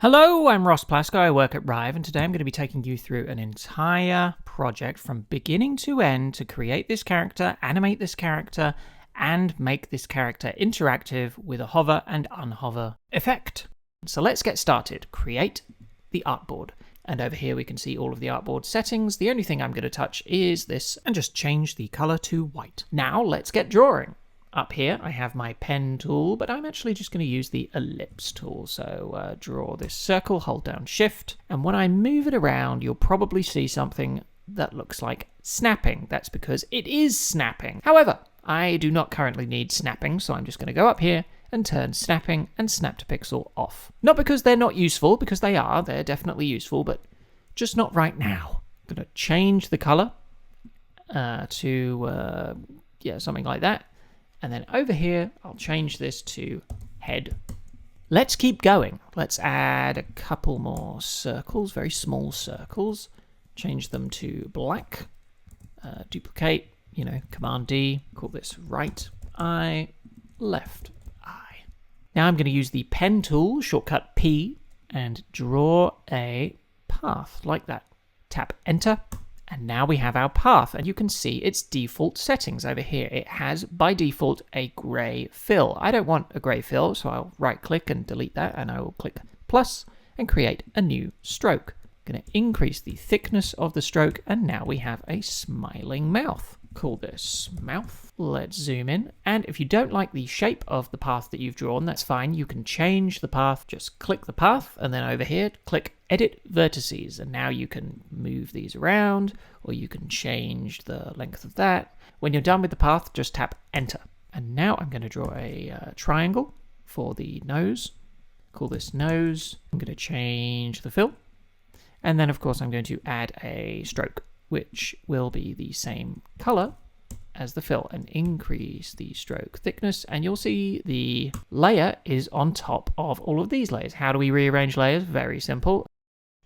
Hello, I'm Ross Plasko, I work at Rive, and today I'm going to be taking you through an entire project from beginning to end to create this character, animate this character, and make this character interactive with a hover and unhover effect. So let's get started. Create the artboard. And over here we can see all of the artboard settings. The only thing I'm going to touch is this and just change the color to white. Now let's get drawing. Up here, I have my pen tool, but I'm actually just going to use the ellipse tool. So draw this circle, hold down shift, and when I move it around, you'll probably see something that looks like snapping. That's because it is snapping. However, I do not currently need snapping, so I'm just going to go up here and turn snapping and snap to pixel off. Not because they're not useful, because they are. They're definitely useful, but just not right now. I'm going to change the color to something like that. And then over here, I'll change this to head. Let's keep going. Let's add a couple more circles, very small circles. Change them to black. Duplicate, Command D. Call this right eye, left eye. Now I'm going to use the pen tool, shortcut P, and draw a path like that. Tap enter. And now we have our path, and you can see its default settings over here. It has, by default, a grey fill. I don't want a grey fill, so I'll right-click and delete that, and I will click plus and create a new stroke. I'm going to increase the thickness of the stroke, and now we have a smiling mouth. Call this mouth. Let's zoom in, and if you don't like the shape of the path that you've drawn, that's fine. You can change the path. Just click the path, and then over here, click Edit Vertices, and now you can move these around, or you can change the length of that. When you're done with the path, just tap Enter. And now I'm going to draw a triangle for the nose. Call this nose. I'm going to change the fill, and then of course I'm going to add a stroke, which will be the same color as the fill, and increase the stroke thickness, and you'll see the layer is on top of all of these layers. How do we rearrange layers? Very simple.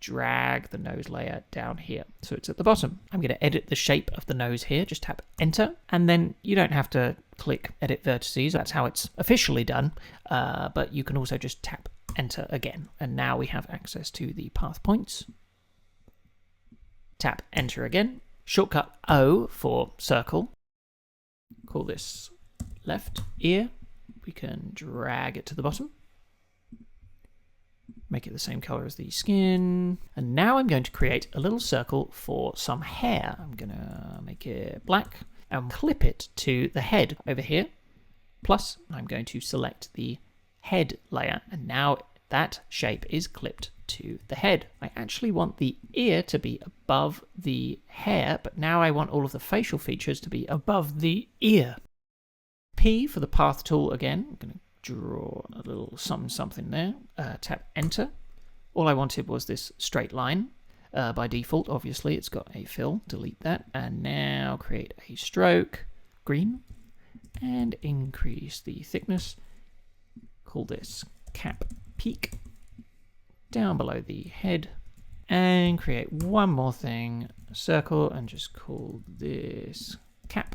Drag the nose layer down here so it's at the bottom. I'm going to edit the shape of the nose here. Just tap enter, and then you don't have to click edit vertices. That's how it's officially done, but you can also just tap enter again, and now we have access to the path points. Tap enter again. Shortcut O for circle. Call this left ear. We can drag it to the bottom. Make it the same color as the skin. And now I'm going to create a little circle for some hair. I'm going to make it black and clip it to the head over here. Plus, I'm going to select the head layer, and now that shape is clipped to the head. I actually want the ear to be above the hair, but now I want all of the facial features to be above the ear. P for the path tool again. I'm going to draw a little something there. Tap enter. All I wanted was this straight line. By default, obviously, it's got a fill. Delete that. And now create a stroke, green, and increase the thickness. Call this cap peak. Down below the head, and create one more thing, a circle, and just call this cap,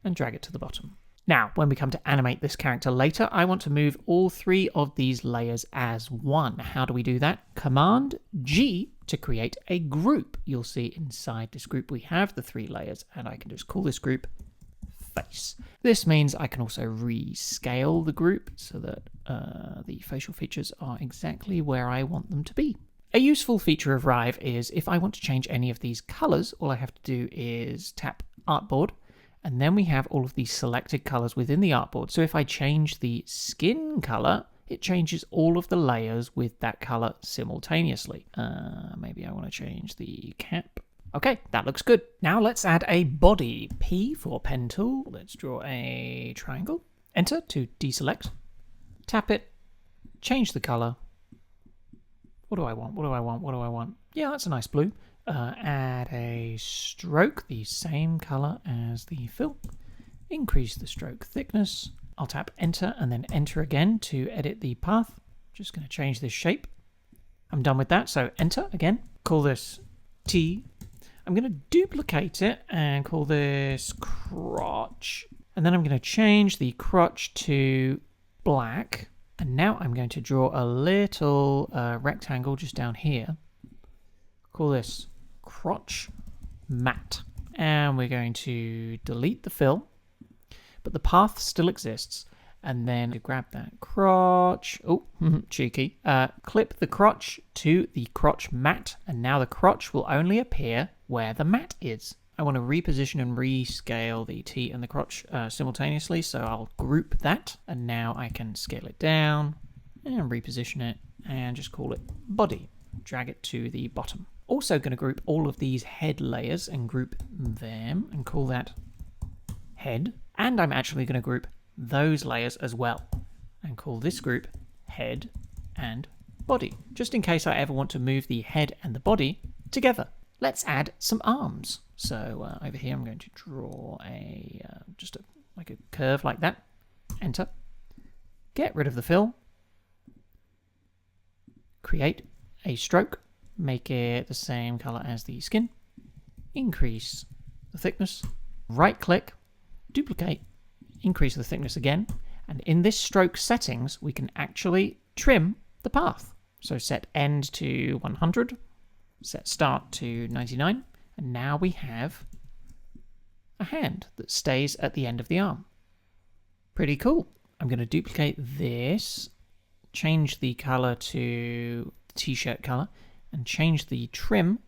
and drag it to the bottom. Now, when we come to animate this character later, I want to move all three of these layers as one. How do we do that? Command G to create a group. You'll see inside this group we have the three layers, and I can just call this group face. This means I can also rescale the group so that the facial features are exactly where I want them to be. A useful feature of Rive is if I want to change any of these colors, all I have to do is tap artboard, and then we have all of these selected colors within the artboard. So if I change the skin color, it changes all of the layers with that color simultaneously. Maybe I want to change the cap. Okay, that looks good. Now let's add a body. P for pen tool. Let's draw a triangle. Enter to deselect. Tap it. Change the color. What do I want? Yeah, that's a nice blue. Add a stroke, the same color as the fill. Increase the stroke thickness. I'll tap enter and then enter again to edit the path. Just going to change this shape. I'm done with that, so enter again. Call this T. I'm going to duplicate it and call this crotch. And then I'm going to change the crotch to black. And now I'm going to draw a little rectangle just down here. Call this crotch mat. And we're going to delete the fill, but the path still exists. And then grab that crotch. Oh, cheeky. Clip the crotch to the crotch mat. And now the crotch will only appear where the mat is. I want to reposition and rescale the T and the crotch simultaneously. So I'll group that. And now I can scale it down and reposition it and just call it body. Drag it to the bottom. Also going to group all of these head layers and group them and call that head. And I'm actually going to group those layers as well and call this group head and body, just in case I ever want to move the head and the body together. Let's add some arms. So over here I'm going to draw like a curve like that. Enter. Get rid of the fill. Create a stroke. Make it the same color as the skin. Increase the thickness. Right click. Duplicate. Increase the thickness again, and in this stroke settings we can actually trim the path. So set end to 100, set start to 99, and now we have a hand that stays at the end of the arm. Pretty cool. I'm going to duplicate this, change the color to the t-shirt color, and change the trim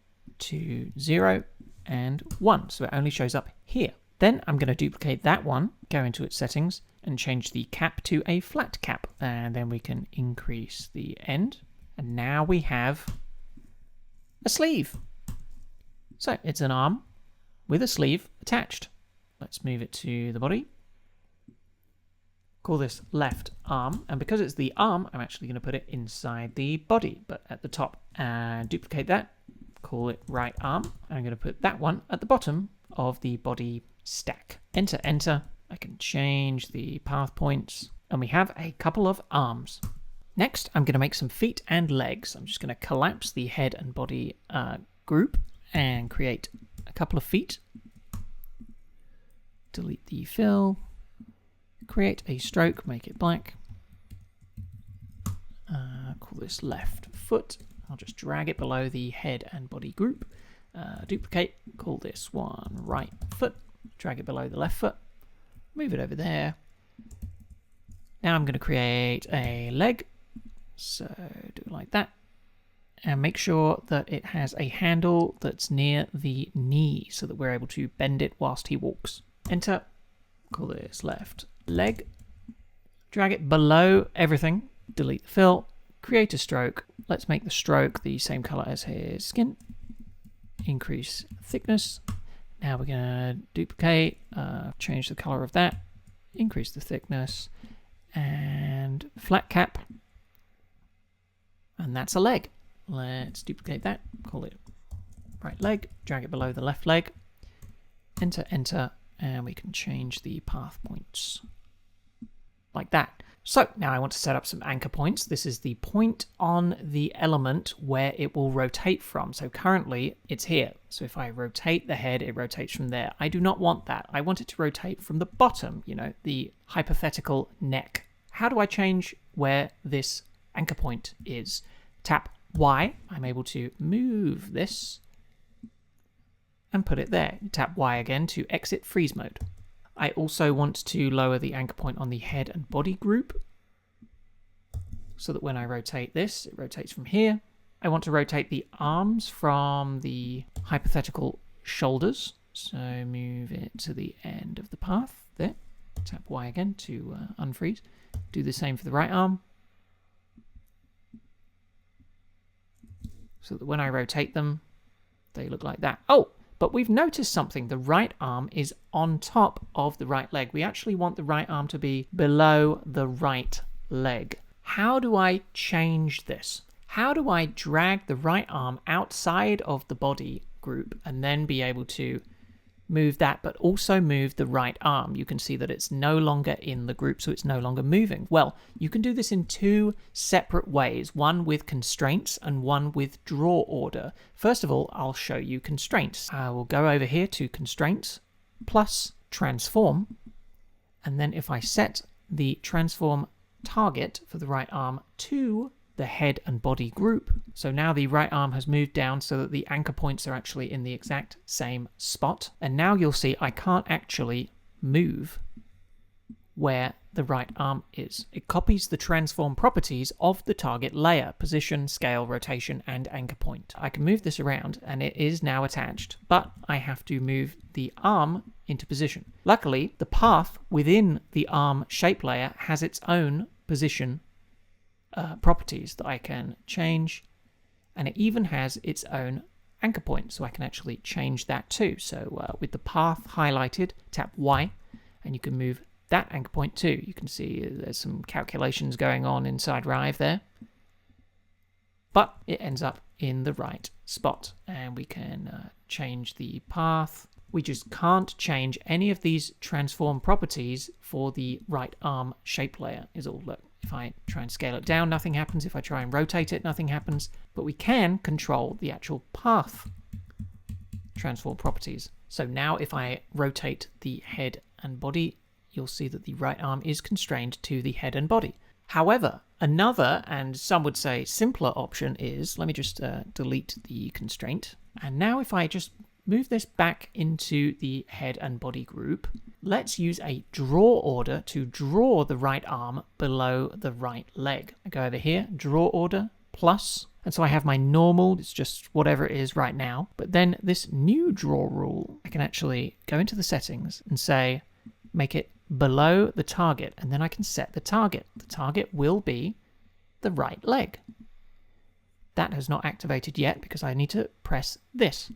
to 0 and 1, so it only shows up here. Then I'm going to duplicate that one, go into its settings, and change the cap to a flat cap. And then we can increase the end. And now we have a sleeve. So it's an arm with a sleeve attached. Let's move it to the body. Call this left arm. And because it's the arm, I'm actually going to put it inside the body, but at the top. And duplicate that. Call it right arm. And I'm going to put that one at the bottom of the body stack. Enter, enter. I can change the path points, and we have a couple of arms. Next, I'm going to make some feet and legs. I'm just going to collapse the head and body group and create a couple of feet. Delete the fill. Create a stroke, make it black. Call this left foot. I'll just drag it below the head and body group. Duplicate, call this one right foot, drag it below the left foot, move it over there. Now I'm going to create a leg, so do it like that, and make sure that it has a handle that's near the knee so that we're able to bend it whilst he walks. Enter, call this left leg, drag it below everything, delete the fill, create a stroke. Let's make the stroke the same color as his skin. Increase thickness. Now we're going to duplicate, change the color of that, increase the thickness, and flat cap. And that's a leg. Let's duplicate that, call it right leg, drag it below the left leg, enter, enter, and we can change the path points like that. So now I want to set up some anchor points. This is the point on the element where it will rotate from. So currently it's here. So if I rotate the head, it rotates from there. I do not want that. I want it to rotate from the bottom, the hypothetical neck. How do I change where this anchor point is? Tap Y. I'm able to move this and put it there. Tap Y again to exit freeze mode. I also want to lower the anchor point on the head and body group so that when I rotate this, it rotates from here. I want to rotate the arms from the hypothetical shoulders. So move it to the end of the path there. Tap Y again to unfreeze. Do the same for the right arm. So that when I rotate them, they look like that. Oh! But we've noticed something. The right arm is on top of the right leg. We actually want the right arm to be below the right leg. How do I change this? How do I drag the right arm outside of the body group and then be able to move that, but also move the right arm? You can see that it's no longer in the group, so it's no longer moving. Well, you can do this in two separate ways, one with constraints and one with draw order. First of all, I'll show you constraints. I will go over here to constraints plus transform, and then if I set the transform target for the right arm to the head and body group. So now the right arm has moved down so that the anchor points are actually in the exact same spot. And now you'll see I can't actually move where the right arm is. It copies the transform properties of the target layer: position, scale, rotation, and anchor point. I can move this around and it is now attached, but I have to move the arm into position. Luckily, the path within the arm shape layer has its own position properties that I can change, and it even has its own anchor point, so I can actually change that too. So with the path highlighted, tap Y, and you can move that anchor point too. You can see there's some calculations going on inside Rive there, but it ends up in the right spot, and we can change the path. We just can't change any of these transform properties for the right arm shape layer is all. Look, if I try and scale it down, nothing happens. If I try and rotate it, nothing happens. But we can control the actual path transform properties. So now if I rotate the head and body, you'll see that the right arm is constrained to the head and body. However, another, and some would say simpler option is, let me just delete the constraint. And now if I just move this back into the head and body group, let's use a draw order to draw the right arm below the right leg. I go over here, draw order, plus, and so I have my normal, it's just whatever it is right now. But then this new draw rule, I can actually go into the settings and say, make it below the target, and then I can set the target. The target will be the right leg. That has not activated yet because I need to press this.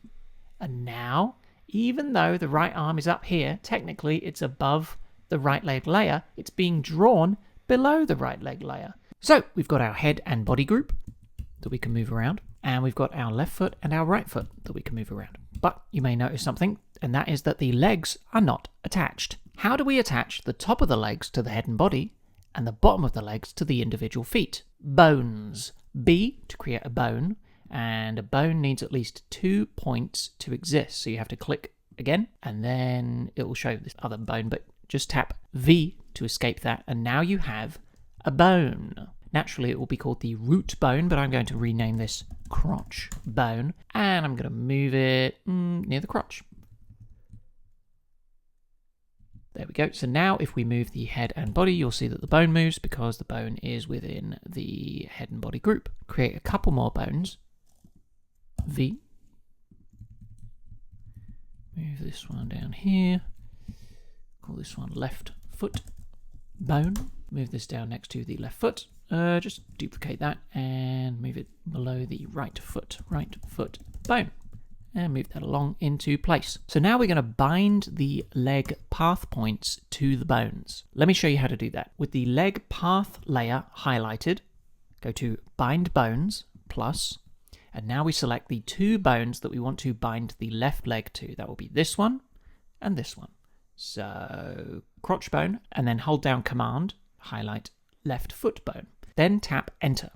And now, even though the right arm is up here, technically it's above the right leg layer, it's being drawn below the right leg layer. So we've got our head and body group that we can move around, and we've got our left foot and our right foot that we can move around. But you may notice something, and that is that the legs are not attached. How do we attach the top of the legs to the head and body and the bottom of the legs to the individual feet? Bones. B to create a bone, and a bone needs at least 2 points to exist. So you have to click again, and then it will show this other bone, but just tap V to escape that, and now you have a bone. Naturally, it will be called the root bone, but I'm going to rename this crotch bone, and I'm going to move it near the crotch. There we go. So now if we move the head and body, you'll see that the bone moves because the bone is within the head and body group. Create a couple more bones. V. Move this one down here. Call this one left foot bone. Move this down next to the left foot. Just duplicate that and move it below the right foot bone. And move that along into place. So now we're going to bind the leg path points to the bones. Let me show you how to do that. With the leg path layer highlighted, go to Bind Bones, plus, and now we select the 2 bones that we want to bind the left leg to. That will be this one and this one. So crotch bone, and then hold down Command, highlight left foot bone. Then tap Enter.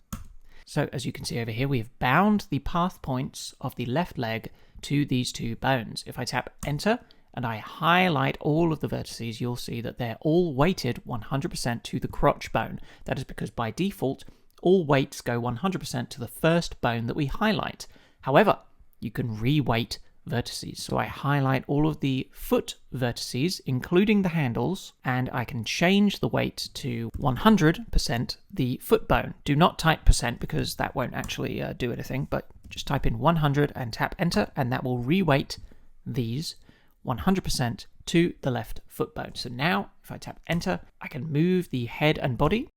So as you can see over here, we have bound the path points of the left leg to these 2 bones. If I tap Enter and I highlight all of the vertices, you'll see that they're all weighted 100% to the crotch bone. That is because by default, all weights go 100% to the first bone that we highlight. However, you can re-weight vertices. So I highlight all of the foot vertices, including the handles, and I can change the weight to 100% the foot bone. Do not type percent because that won't actually do anything, but just type in 100 and tap Enter, and that will re-weight these 100% to the left foot bone. So now, if I tap Enter, I can move the head and body,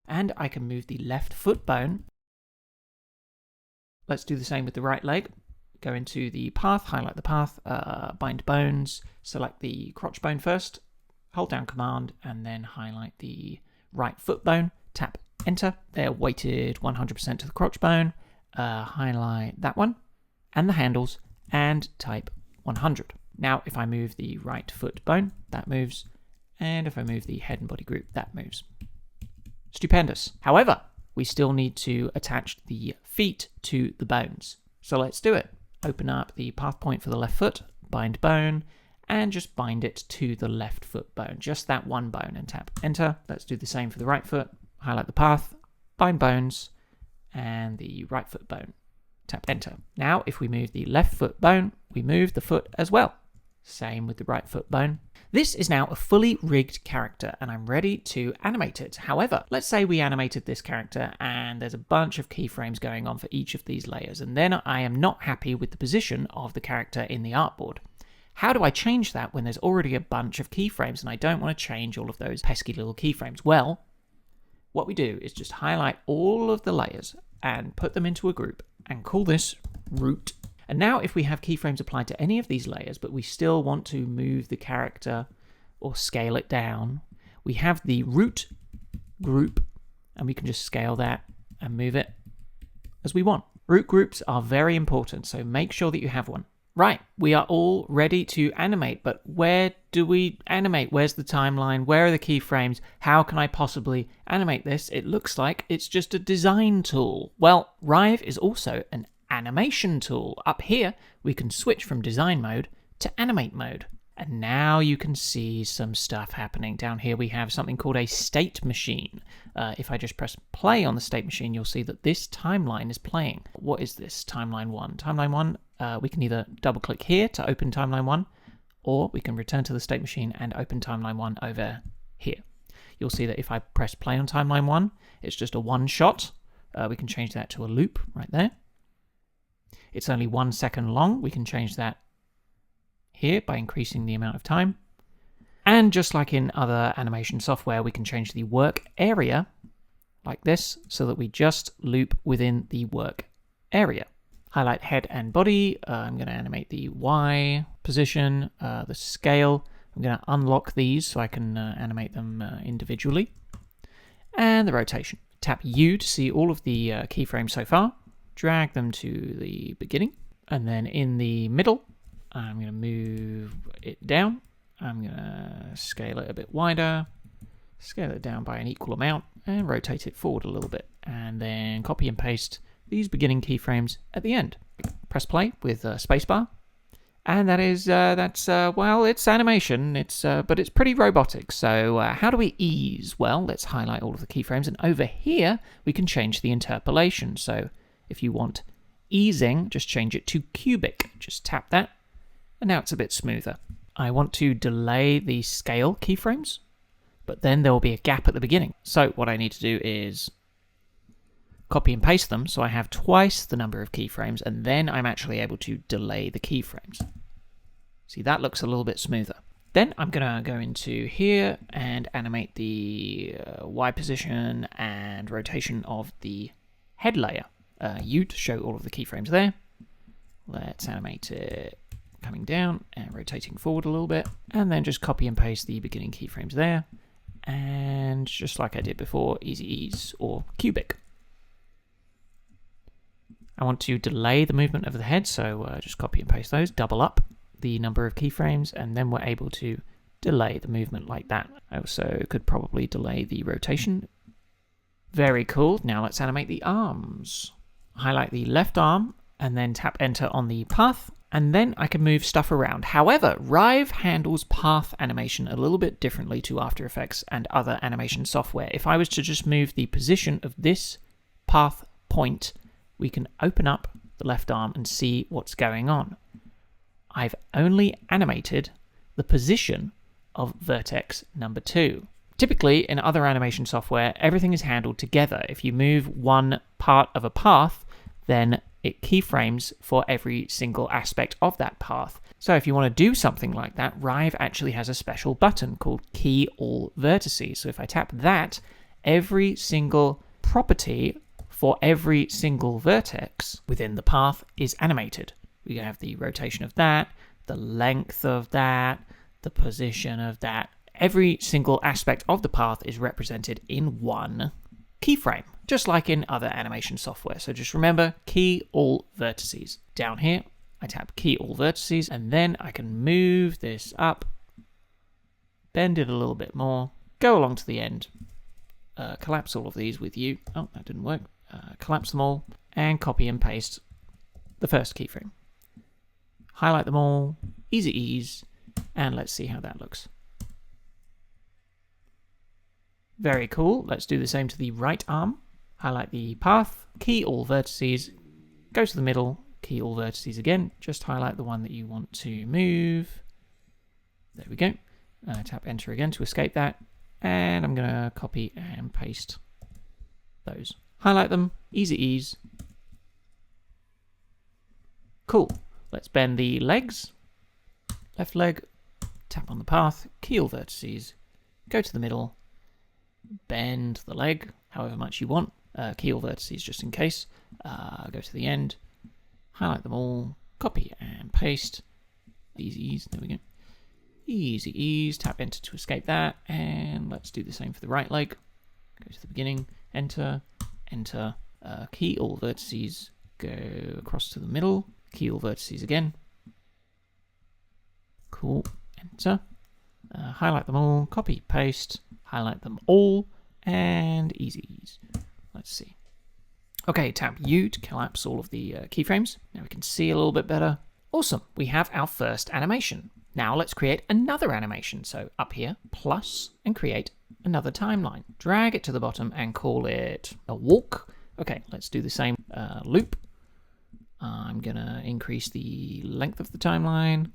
and I can move the left foot bone. Let's do the same with the right leg. Go into the path, highlight the path, bind bones, select the crotch bone first, hold down Command, and then highlight the right foot bone, tap Enter. They're weighted 100% to the crotch bone. Highlight that one, and the handles, and type 100. Now, if I move the right foot bone, that moves, and if I move the head and body group, that moves. Stupendous. However, we still need to attach the feet to the bones. So let's do it. Open up the path point for the left foot, bind bone, and just bind it to the left foot bone, just that one bone, and tap enter. Let's do the same for the right foot. Highlight the path, bind bones, and the right foot bone. Tap enter. Now, if we move the left foot bone, we move the foot as well. Same with the right foot bone. This is now a fully rigged character, and I'm ready to animate it. However, let's say we animated this character and there's a bunch of keyframes going on for each of these layers, and then I am not happy with the position of the character in the artboard. How do I change that when there's already a bunch of keyframes and I don't want to change all of those pesky little keyframes? Well, what we do is just highlight all of the layers and put them into a group and call this root. And now if we have keyframes applied to any of these layers, but we still want to move the character or scale it down, we have the root group, and we can just scale that and move it as we want. Root groups are very important, so make sure that you have one. Right, we are all ready to animate, but where do we animate? Where's the timeline? Where are the keyframes? How can I possibly animate this? It looks like it's just a design tool. Well, Rive is also an animation tool. Up here, we can switch from design mode to animate mode. And now you can see some stuff happening. Down here we have something called a state machine. If I just press play on the state machine, you'll see that this timeline is playing. What is this? Timeline 1. Timeline 1, we can either double click here to open timeline 1, or we can return to the state machine and open timeline 1 over here. You'll see that if I press play on timeline 1, it's just a one shot. We can change that to a loop right there. It's only 1 second long. We can change that here by increasing the amount of time. And just like in other animation software, we can change the work area like this so that we just loop within the work area. Highlight head and body. I'm going to animate the Y position, the scale. I'm going to unlock these so I can animate them individually. And the rotation. Tap U to see all of the keyframes so far. Drag them to the beginning. And then in the middle, I'm going to move it down. I'm going to scale it a bit wider, scale it down by an equal amount, and rotate it forward a little bit. And then copy and paste these beginning keyframes at the end. Press play with spacebar. And that is, well, it's animation, but it's pretty robotic. So how do we ease? Well, let's highlight all of the keyframes. And over here, we can change the interpolation. So if you want easing, just change it to cubic. Just tap that. And now it's a bit smoother. I want to delay the scale keyframes, but then there will be a gap at the beginning. So what I need to do is copy and paste them so I have twice the number of keyframes, and then I'm actually able to delay the keyframes. See, that looks a little bit smoother. Then I'm going to go into here and animate the Y position and rotation of the head layer. U to show all of the keyframes there. Let's animate it coming down and rotating forward a little bit, and then just copy and paste the beginning keyframes there, and just like I did before, easy ease or cubic. I want to delay the movement of the head, so just copy and paste those, double up the number of keyframes, and then we're able to delay the movement like that. I also could probably delay the rotation. Very cool. Now let's animate the arms. Highlight the left arm and then tap enter on the path, and then I can move stuff around. However, Rive handles path animation a little bit differently to After Effects and other animation software. If I was to just move the position of this path point, we can open up the left arm and see what's going on. I've only animated the position of vertex number 2. Typically, in other animation software, everything is handled together. If you move one part of a path, then it keyframes for every single aspect of that path. So if you want to do something like that, Rive actually has a special button called Key All Vertices. So if I tap that, every single property for every single vertex within the path is animated. We have the rotation of that, the length of that, the position of that. Every single aspect of the path is represented in one keyframe, just like in other animation software. So just remember, Key All Vertices. Down here, I tap Key All Vertices, and then I can move this up, bend it a little bit more, go along to the end, collapse all of these with U. Oh, that didn't work. Collapse them all, and copy and paste the first keyframe. Highlight them all, easy ease, And let's see how that looks. Very cool. Let's do the same to the right arm. Highlight the path, key all vertices, go to the middle, key all vertices again. Just highlight the one that you want to move. There we go. Tap enter again to escape that. And I'm going to copy and paste those. Highlight them, easy ease. Cool. Let's bend the legs. Left leg, tap on the path, key all vertices, go to the middle, bend the leg however much you want, key all vertices just in case, go to the end, highlight them all, copy and paste, easy ease, there we go, easy ease, tap enter to escape that, and let's do the same for the right leg, go to the beginning, enter, enter, key all vertices, go across to the middle, key all vertices again, cool, enter, highlight them all, copy, paste, highlight them all, and easy ease. Let's see. Okay, tap U to collapse all of the keyframes. Now we can see a little bit better. Awesome, we have our first animation. Now let's create another animation. So up here, plus, and create another timeline. Drag it to the bottom and call it a walk. Okay, let's do the same loop. I'm gonna increase the length of the timeline.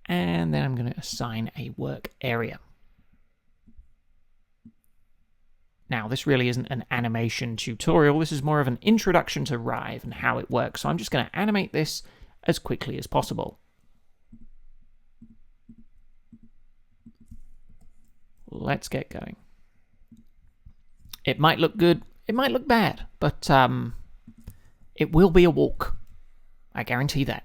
And then I'm going to assign a work area. Now, this really isn't an animation tutorial. This is more of an introduction to Rive and how it works. So I'm just going to animate this as quickly as possible. Let's get going. It might look good. It might look bad. But it will be a walk. I guarantee that.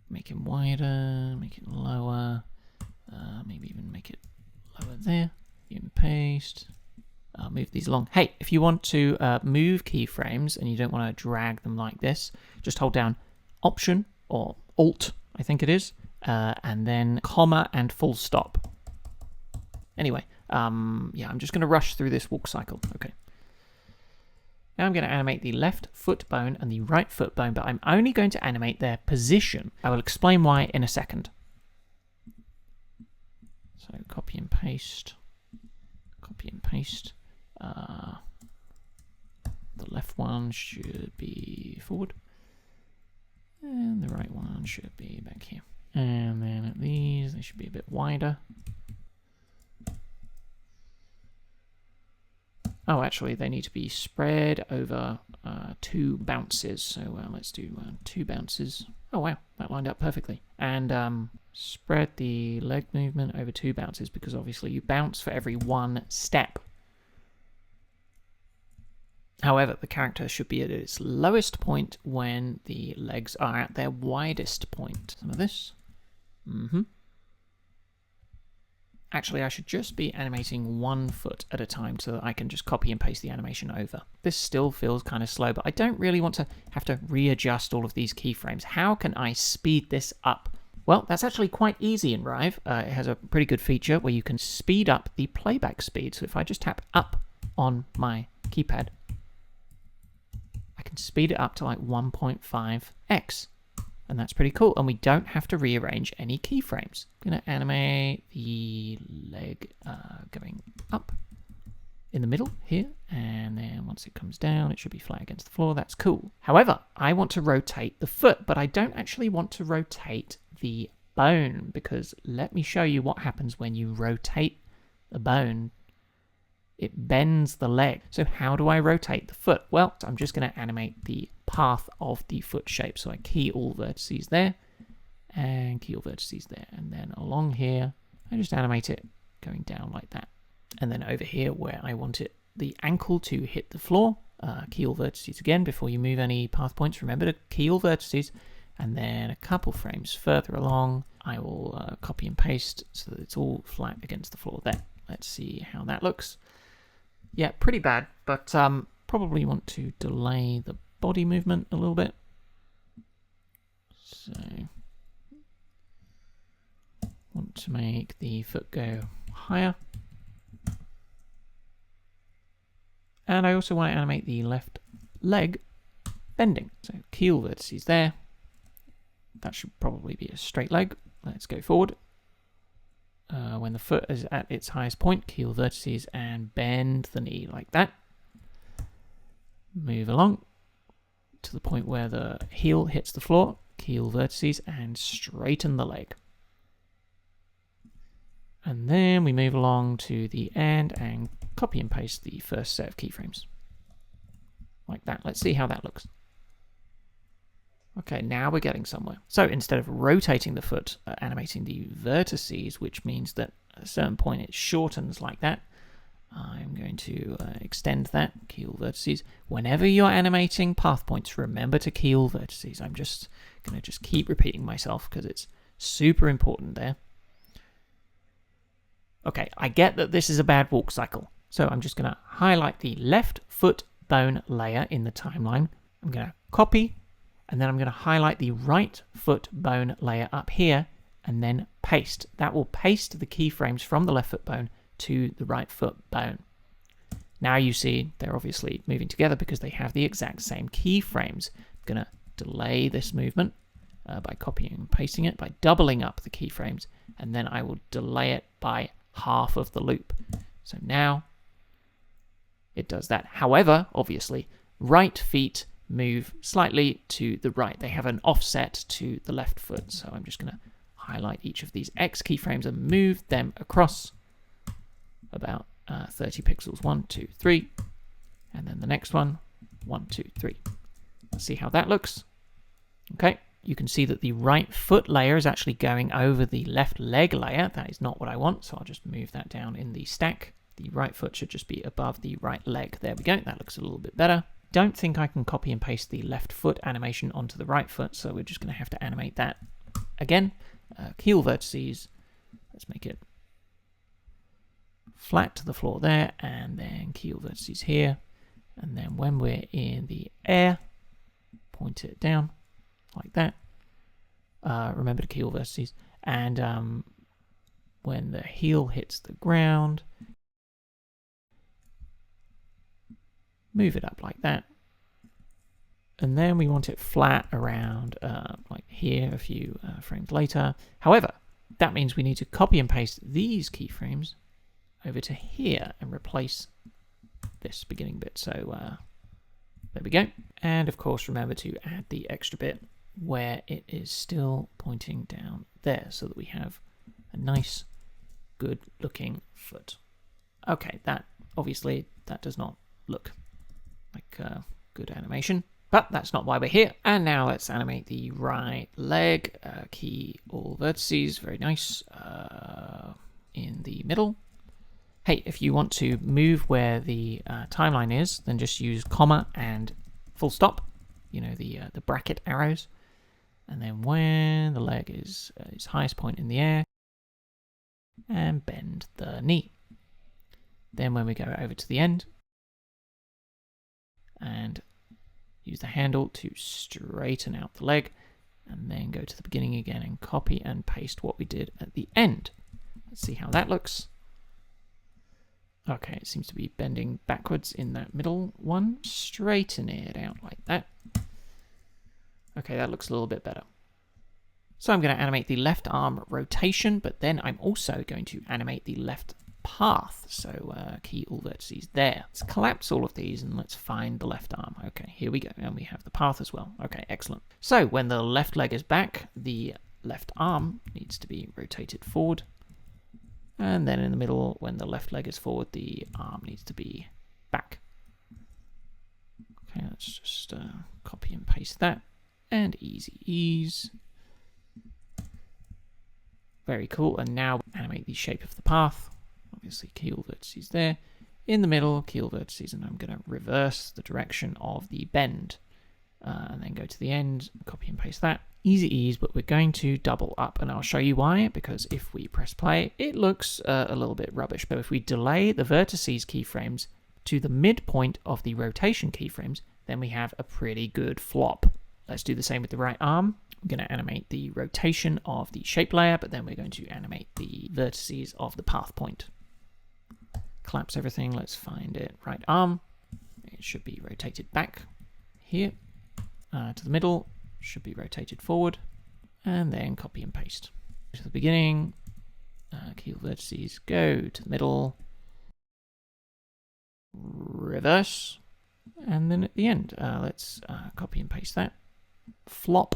Make it wider, make it lower, maybe even make it lower there. Even paste. Move these along. Hey, if you want to move keyframes and you don't want to drag them like this, just hold down Option or Alt, I think it is, and then comma and full stop. Anyway, yeah, I'm just going to rush through this walk cycle. Okay. Now I'm going to animate the left foot bone and the right foot bone, but I'm only going to animate their position. I will explain why in a second. So copy and paste. Copy and paste. The left one should be forward. And the right one should be back here. And then at these, they should be a bit wider. Oh, actually, they need to be spread over 2 bounces. So let's do 2 bounces. Oh, wow, that lined up perfectly. And spread the leg movement over 2 bounces because obviously you bounce for every 1 step. However, the character should be at its lowest point when the legs are at their widest point. Some of this. Actually, I should just be animating 1 foot at a time so that I can just copy and paste the animation over. This still feels kind of slow, but I don't really want to have to readjust all of these keyframes. How can I speed this up? Well, that's actually quite easy in Rive. It has a pretty good feature where you can speed up the playback speed. So if I just tap up on my keypad, I can speed it up to like 1.5x. And that's pretty cool. And we don't have to rearrange any keyframes. I'm going to animate the leg going up in the middle here. And then once it comes down, it should be flat against the floor. That's cool. However, I want to rotate the foot, but I don't actually want to rotate the bone because let me show you what happens when you rotate the bone. It bends the leg. So how do I rotate the foot? Well, I'm just going to animate the path of the foot shape. So I key all vertices there and key all vertices there. And then along here, I just animate it going down like that. And then over here where I want it, the ankle to hit the floor, key all vertices again. Before you move any path points, remember to key all vertices. And then a couple frames further along, I will copy and paste so that it's all flat against the floor there. Let's see how that looks. Yeah, pretty bad, but probably want to delay the body movement a little bit. So, want to make the foot go higher. And I also want to animate the left leg bending. So key all vertices there, that should probably be a straight leg. Let's go forward. When the foot is at its highest point, keel vertices and bend the knee like that. Move along to the point where the heel hits the floor, keel vertices and straighten the leg. And then we move along to the end and copy and paste the first set of keyframes. Like that. Let's see how that looks. Okay, now we're getting somewhere. So instead of rotating the foot, animating the vertices, which means that at a certain point it shortens like that, I'm going to extend that, keel vertices. Whenever you're animating path points, remember to keel vertices. I'm just going to keep repeating myself because it's super important there. Okay, I get that this is a bad walk cycle. So I'm just going to highlight the left foot bone layer in the timeline. I'm going to copy, and then I'm going to highlight the right foot bone layer up here, and then paste. That will paste the keyframes from the left foot bone to the right foot bone. Now you see they're obviously moving together because they have the exact same keyframes. I'm going to delay this movement by copying and pasting it, by doubling up the keyframes, and then I will delay it by half of the loop. So now it does that. However, obviously, right feet move slightly to the right. They have an offset to the left foot. So I'm just going to highlight each of these X keyframes and move them across about 30 pixels. 1, 2, 3. And then the next one, 1, 2, 3. Let's see how that looks. Okay. You can see that the right foot layer is actually going over the left leg layer. That is not what I want, so I'll just move that down in the stack. The right foot should just be above the right leg. There we go. That looks a little bit better. Don't think I can copy and paste the left foot animation onto the right foot, so we're just going to have to animate that again. Keel vertices. Let's make it flat to the floor there, and then keel vertices here. And then when we're in the air, point it down like that. Remember to keel vertices. And when the heel hits the ground, move it up like that. And then we want it flat around like here a few frames later. However, that means we need to copy and paste these keyframes over to here and replace this beginning bit. So there we go. And of course, remember to add the extra bit where it is still pointing down there so that we have a nice, good looking foot. Okay, that obviously that does not look like good animation, but that's not why we're here. And now let's animate the right leg, key all vertices, very nice, in the middle. Hey, if you want to move where the timeline is, then just use comma and full stop, you know, the bracket arrows. And then when the leg is at its highest point in the air, and bend the knee. Then when we go over to the end, and use the handle to straighten out the leg, and then go to the beginning again and copy and paste what we did at the end. Let's see how that looks. Okay, it seems to be bending backwards in that middle one. Straighten it out like that. Okay, that looks a little bit better. So I'm going to animate the left arm rotation, but then I'm also going to animate the left path. So key all vertices there. Let's collapse all of these and let's find the left arm. Okay, here we go. And we have the path as well. Okay, excellent. So when the left leg is back, the left arm needs to be rotated forward. And then in the middle, when the left leg is forward, the arm needs to be back. Okay, let's just copy and paste that. And easy ease. Very cool. And now animate the shape of the path. Obviously, keel vertices there. In the middle, keel vertices, and I'm going to reverse the direction of the bend. And then go to the end, copy and paste that. Easy ease, but we're going to double up, and I'll show you why, because if we press play, it looks a little bit rubbish. But if we delay the vertices keyframes to the midpoint of the rotation keyframes, then we have a pretty good flop. Let's do the same with the right arm. I'm going to animate the rotation of the shape layer, but then we're going to animate the vertices of the path point. Collapse everything. Let's find it. Right arm. It should be rotated back here to the middle. Should be rotated forward. and then copy and paste. To the beginning, key vertices go to the middle, reverse, and then at the end, let's copy and paste that. Flop,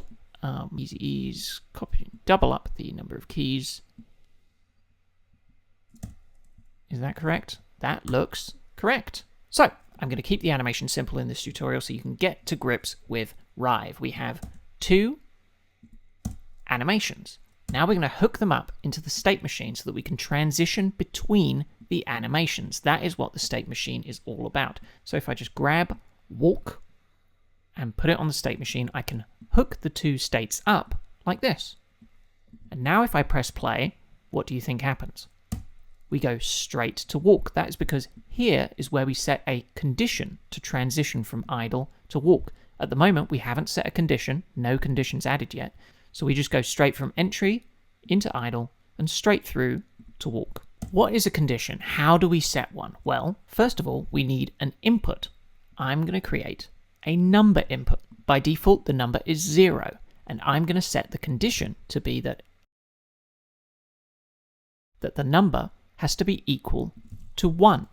easy ease, copy, double up the number of keys. Is that correct? That looks correct. So I'm going to keep the animation simple in this tutorial so you can get to grips with Rive. We have 2 animations. Now we're going to hook them up into the state machine so that we can transition between the animations. That is what the state machine is all about. So if I just grab walk and put it on the state machine, I can hook the 2 states up like this. And now if I press play, what do you think happens? We go straight to walk. That is because here is where we set a condition to transition from idle to walk. At the moment, we haven't set a condition, no conditions added yet. So we just go straight from entry into idle and straight through to walk. What is a condition? How do we set one? Well, first of all, we need an input. I'm going to create a number input. By default, the number is 0, and I'm going to set the condition to be that the number has to be equal to 1.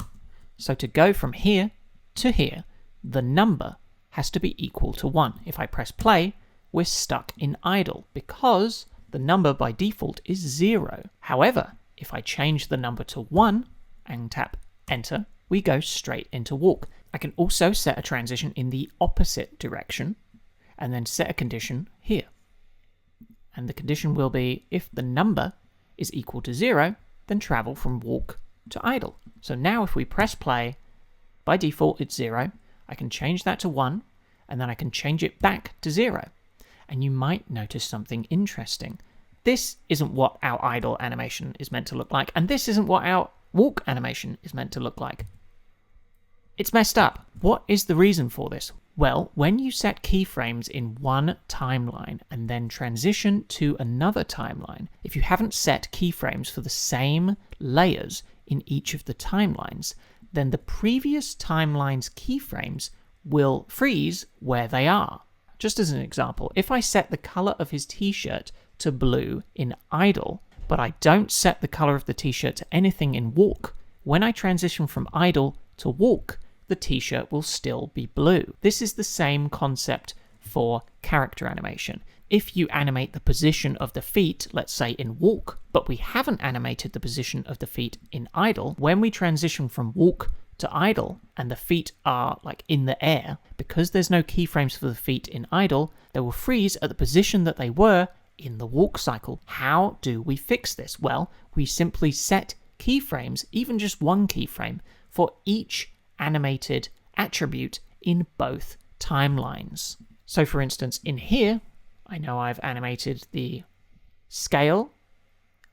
So to go from here to here, the number has to be equal to 1. If I press play, we're stuck in idle because the number by default is 0. However, if I change the number to 1 and tap enter, we go straight into walk. I can also set a transition in the opposite direction and then set a condition here. And the condition will be if the number is equal to 0, then travel from walk to idle. So now if we press play, by default it's 0. I can change that to 1, and then I can change it back to 0. And you might notice something interesting. This isn't what our idle animation is meant to look like, and this isn't what our walk animation is meant to look like. It's messed up. What is the reason for this? Well, when you set keyframes in one timeline and then transition to another timeline, if you haven't set keyframes for the same layers in each of the timelines, then the previous timeline's keyframes will freeze where they are. Just as an example, if I set the color of his t-shirt to blue in idle, but I don't set the color of the t-shirt to anything in walk, when I transition from idle to walk, the t-shirt will still be blue. This is the same concept for character animation. If you animate the position of the feet, let's say in walk, but we haven't animated the position of the feet in idle, when we transition from walk to idle and the feet are like in the air, because there's no keyframes for the feet in idle, they will freeze at the position that they were in the walk cycle. How do we fix this? Well, we simply set keyframes, even just one keyframe, for each animated attribute in both timelines. So for instance, in here, I know I've animated the scale,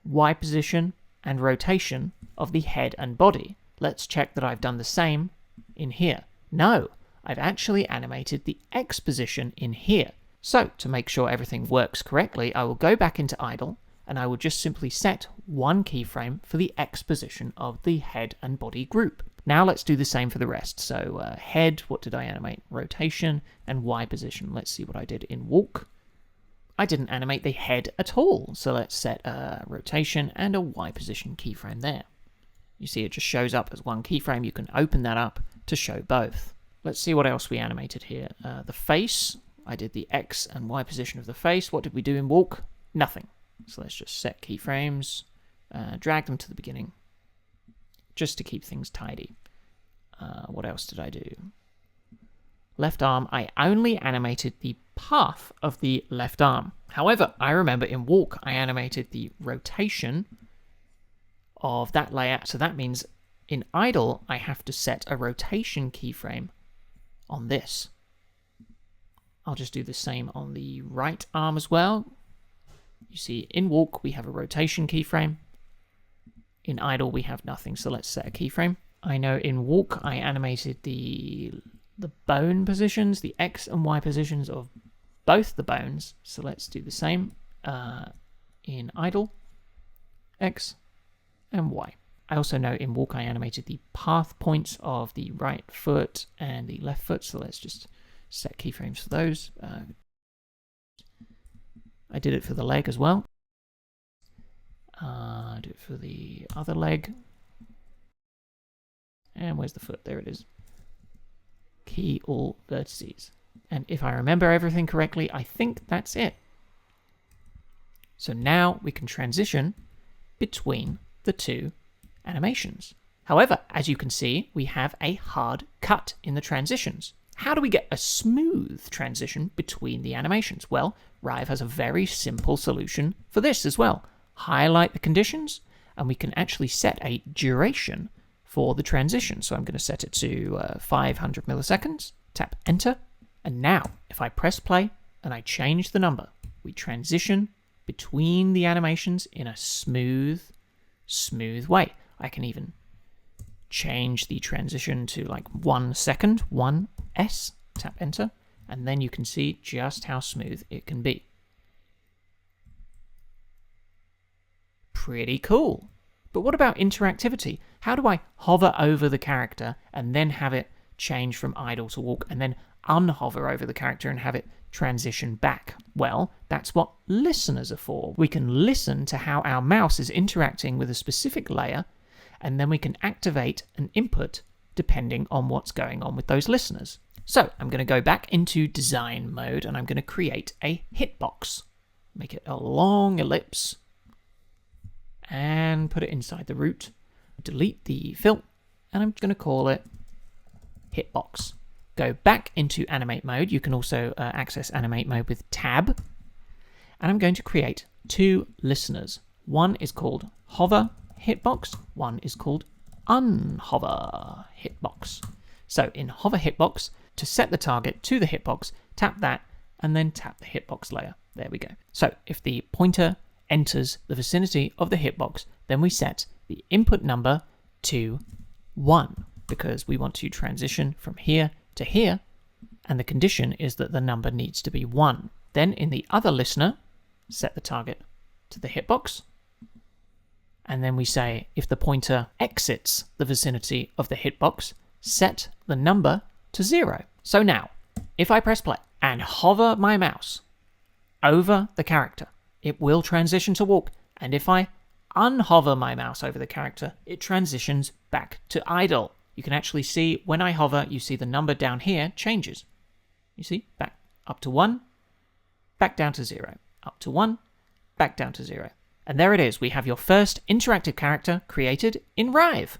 Y position, and rotation of the head and body. Let's check that I've done the same in here. No, I've actually animated the X position in here. So to make sure everything works correctly, I will go back into idle and I will just simply set one keyframe for the X position of the head and body group. Now let's do the same for the rest. So head, what did I animate? Rotation and Y position. Let's see what I did in walk. I didn't animate the head at all. So let's set a rotation and a Y position keyframe there. You see it just shows up as one keyframe. You can open that up to show both. Let's see what else we animated here. The face, I did the X and Y position of the face. What did we do in walk? Nothing. So let's just set keyframes, drag them to the beginning, just to keep things tidy. What else did I do? Left arm, I only animated the path of the left arm. However, I remember in walk, I animated the rotation of that layer. So that means in idle, I have to set a rotation keyframe on this. I'll just do the same on the right arm as well. You see, in walk, we have a rotation keyframe. In idle, we have nothing, so let's set a keyframe. I know in walk, I animated the bone positions, the X and Y positions of both the bones. So let's do the same in idle, X and Y. I also know in walk, I animated the path points of the right foot and the left foot. So let's just set keyframes for those. I did it for the leg as well. Do it for the other leg. And where's the foot? There it is. Key all vertices. And if I remember everything correctly, I think that's it. So now we can transition between the two animations. However, as you can see, we have a hard cut in the transitions. How do we get a smooth transition between the animations? Well, Rive has a very simple solution for this as well. Highlight the conditions, and we can actually set a duration for the transition. So I'm going to set it to 500 milliseconds, tap enter, and now if I press play and I change the number, we transition between the animations in a smooth way. I can even change the transition to like 1 second, 1s, tap enter, and then you can see just how smooth it can be. Pretty cool. But what about interactivity? How do I hover over the character and then have it change from idle to walk, and then unhover over the character and have it transition back? Well, that's what listeners are for. We can listen to how our mouse is interacting with a specific layer, and then we can activate an input depending on what's going on with those listeners. So I'm going to go back into design mode and I'm going to create a hitbox. Make it a long ellipse and put it inside the root. Delete the fill, and I'm going to call it hitbox. Go back into animate mode. You can also access animate mode with tab. And I'm going to create two listeners. One is called hover hitbox. One is called unhover hitbox. So in hover hitbox, to set the target to the hitbox, tap that and then tap the hitbox layer. There we go. So if the pointer enters the vicinity of the hitbox, then we set the input number to 1 because we want to transition from here to here, and the condition is that the number needs to be 1. Then in the other listener, set the target to the hitbox, and then we say if the pointer exits the vicinity of the hitbox, set the number to 0. So now, if I press play and hover my mouse over the character, it will transition to walk, and if I unhover my mouse over the character, it transitions back to idle. You can actually see when I hover, you see the number down here changes. You see, back up to 1, back down to 0, up to 1, back down to 0. And there it is, we have your first interactive character created in Rive.